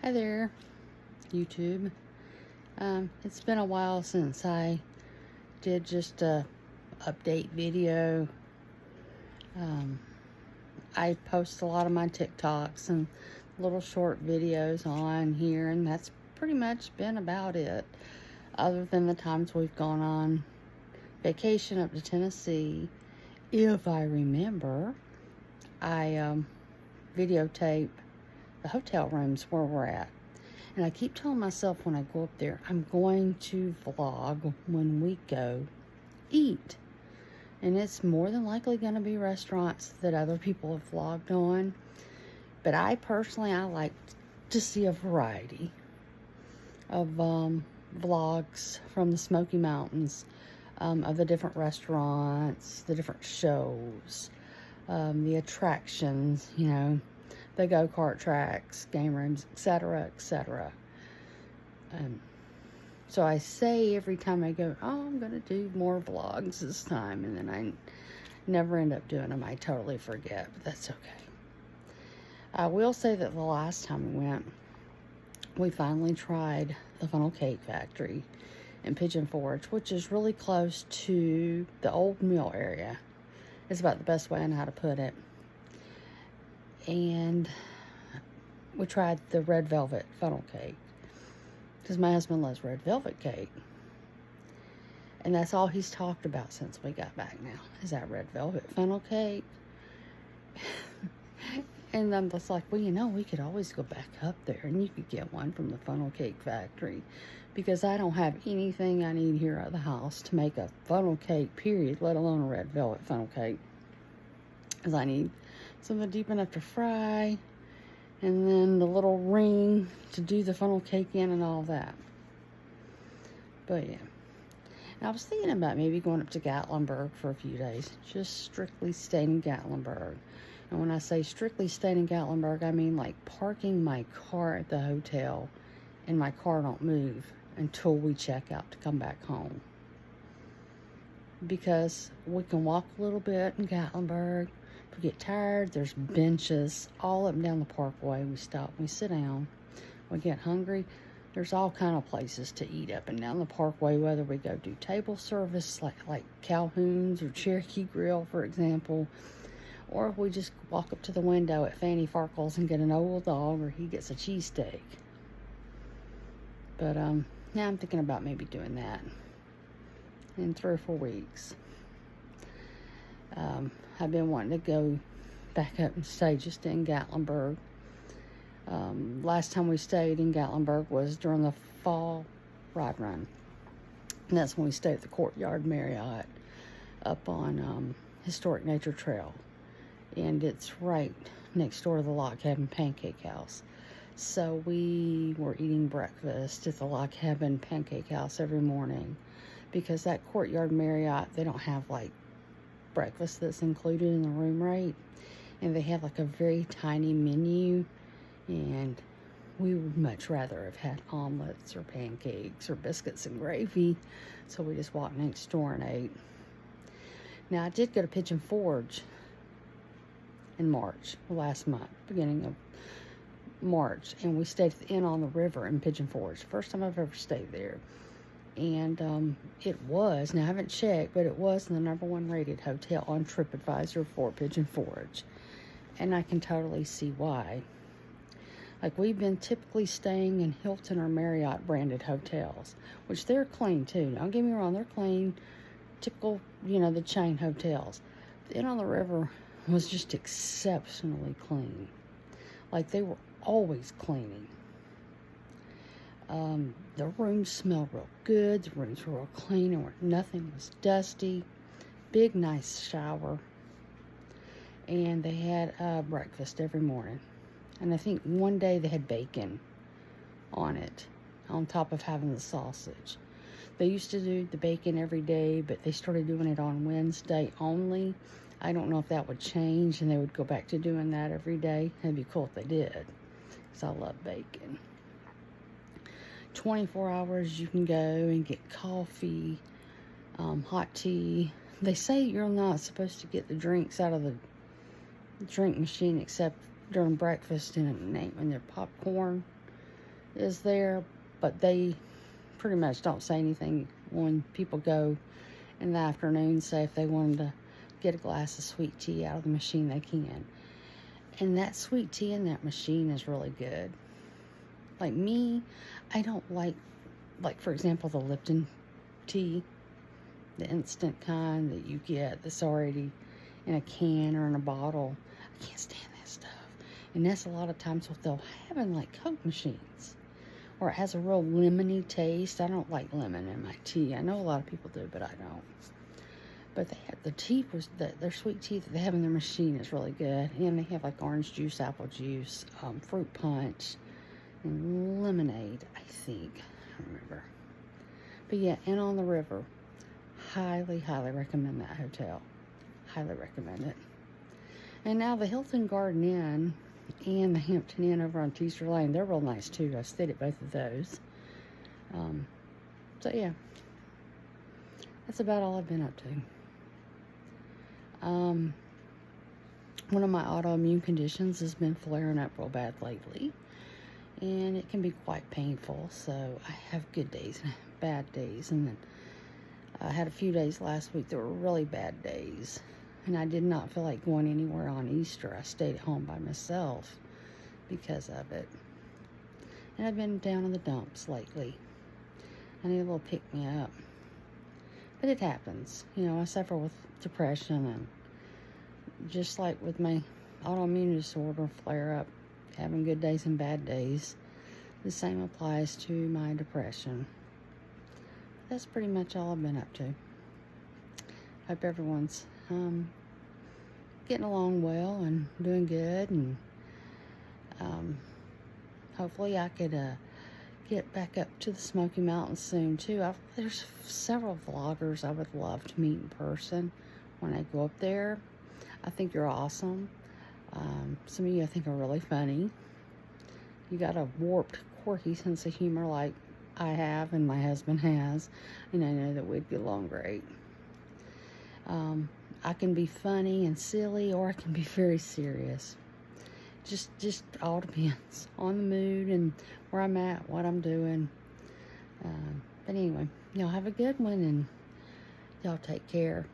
Hi there, YouTube. It's been a while since I did just a update video. I post a lot of my TikToks and little short videos on here, and that's pretty much been about it. Other than the times we've gone on vacation up to Tennessee, if I remember, I videotape the hotel rooms where we're at. And I keep telling myself when I go up there, I'm going to vlog when we go eat. And it's more than likely going to be restaurants that other people have vlogged on. But I personally, like to see a variety of vlogs from the Smoky Mountains, of the different restaurants, the different shows, the attractions, the go-kart tracks, game rooms, etc., etc. So I say every time I go, oh, I'm going to do more vlogs this time, and then I never end up doing them. I totally forget, but that's okay. I will say that the last time we went, we finally tried the Funnel Cake Factory in Pigeon Forge, which is really close to the old mill area. It's about the best way I know how to put it. And we tried the red velvet funnel cake because my husband loves red velvet cake, and that's all he's talked about since we got back now, is that red velvet funnel cake. And I'm just like, well, we could always go back up there and you could get one from the Funnel Cake Factory, because I don't have anything I need here at the house to make a funnel cake, period, let alone a red velvet funnel cake. Because I need something deep enough to fry, and then the little ring to do the funnel cake in and all that. But yeah. And I was thinking about maybe going up to Gatlinburg for a few days, just strictly staying in Gatlinburg. And when I say strictly staying in Gatlinburg, I mean like parking my car at the hotel and my car don't move until we check out to come back home. Because we can walk a little bit in Gatlinburg. If we get tired, there's benches all up and down the parkway. We stop, we sit down. We get hungry, there's all kind of places to eat up and down the parkway, whether we go do table service like Calhoun's or Cherokee Grill, for example, or if we just walk up to the window at Fanny Farkle's and get an old dog, or he gets a cheesesteak. But now I'm thinking about maybe doing that in 3 or 4 weeks. I've been wanting to go back up and stay just in Gatlinburg. Last time we stayed in Gatlinburg was during the fall ride run. And that's when we stayed at the Courtyard Marriott up on Historic Nature Trail. And it's right next door to the Log Cabin Pancake House. So we were eating breakfast at the Log Cabin Pancake House every morning, because that Courtyard Marriott, they don't have like breakfast that's included in the room rate, and they have like a very tiny menu, and we would much rather have had omelets or pancakes or biscuits and gravy, so we just walked next door and ate. Now I did go to Pigeon Forge in March, last month, beginning of March, and we stayed at the Inn on the River in Pigeon Forge. First time I've ever stayed there. And it was, now I haven't checked, but it was the #1 rated hotel on TripAdvisor for Pigeon Forge. And I can totally see why. Like, we've been typically staying in Hilton or Marriott branded hotels, which they're clean too. Don't get me wrong, they're clean. Typical, the chain hotels. The Inn on the River was just exceptionally clean. Like, they were always cleaning. The rooms smelled real good. The rooms were real clean, and nothing was dusty. Big, nice shower. And they had breakfast every morning. And I think one day they had bacon on it, on top of having the sausage. They used to do the bacon every day, but they started doing it on Wednesday only. I don't know if that would change and they would go back to doing that every day. It'd be cool if they did, because I love bacon. 24 hours you can go and get coffee, hot tea. They say you're not supposed to get the drinks out of the drink machine except during breakfast and when they're popcorn. is there, but they pretty much don't say anything when people go in the afternoon. Say if they wanted to get a glass of sweet tea out of the machine, they can. And that sweet tea in that machine is really good. Like me, I don't like for example, the Lipton tea, the instant kind that you get that's already in a can or in a bottle. I can't stand that stuff. And that's a lot of times what they'll have in like Coke machines. Or it has a real lemony taste. I don't like lemon in my tea. I know a lot of people do, but I don't. But they have the tea, their sweet tea that they have in their machine is really good. And they have like orange juice, apple juice, fruit punch, and lemonade, I think. I don't remember. But yeah, and on the river. Highly, highly recommend that hotel. Highly recommend it. And now the Hilton Garden Inn and the Hampton Inn over on Teaser Lane, they're real nice too. I stayed at both of those. So yeah, that's about all I've been up to. One of my autoimmune conditions has been flaring up real bad lately, and it can be quite painful. So I have good days and bad days, and then I had a few days last week that were really bad days, and I did not feel like going anywhere on Easter. I stayed at home by myself because of it. And I've been down in the dumps lately. I need a little pick-me-up. But it happens. You know, I suffer with depression, and just like with my autoimmune disorder flare-up, having good days and bad days, the same applies to my depression. That's pretty much all I've been up to. Hope everyone's getting along well and doing good, and hopefully I could get back up to the Smoky Mountains soon too. There's several vloggers I would love to meet in person when I go up there. I think you're awesome. Some of you I think are really funny. You got a warped, quirky sense of humor like I have and my husband has, and I know that we'd get along great. I can be funny and silly, or I can be very serious. Just all depends on the mood and where I'm at, what I'm doing. But anyway, y'all have a good one, and y'all take care.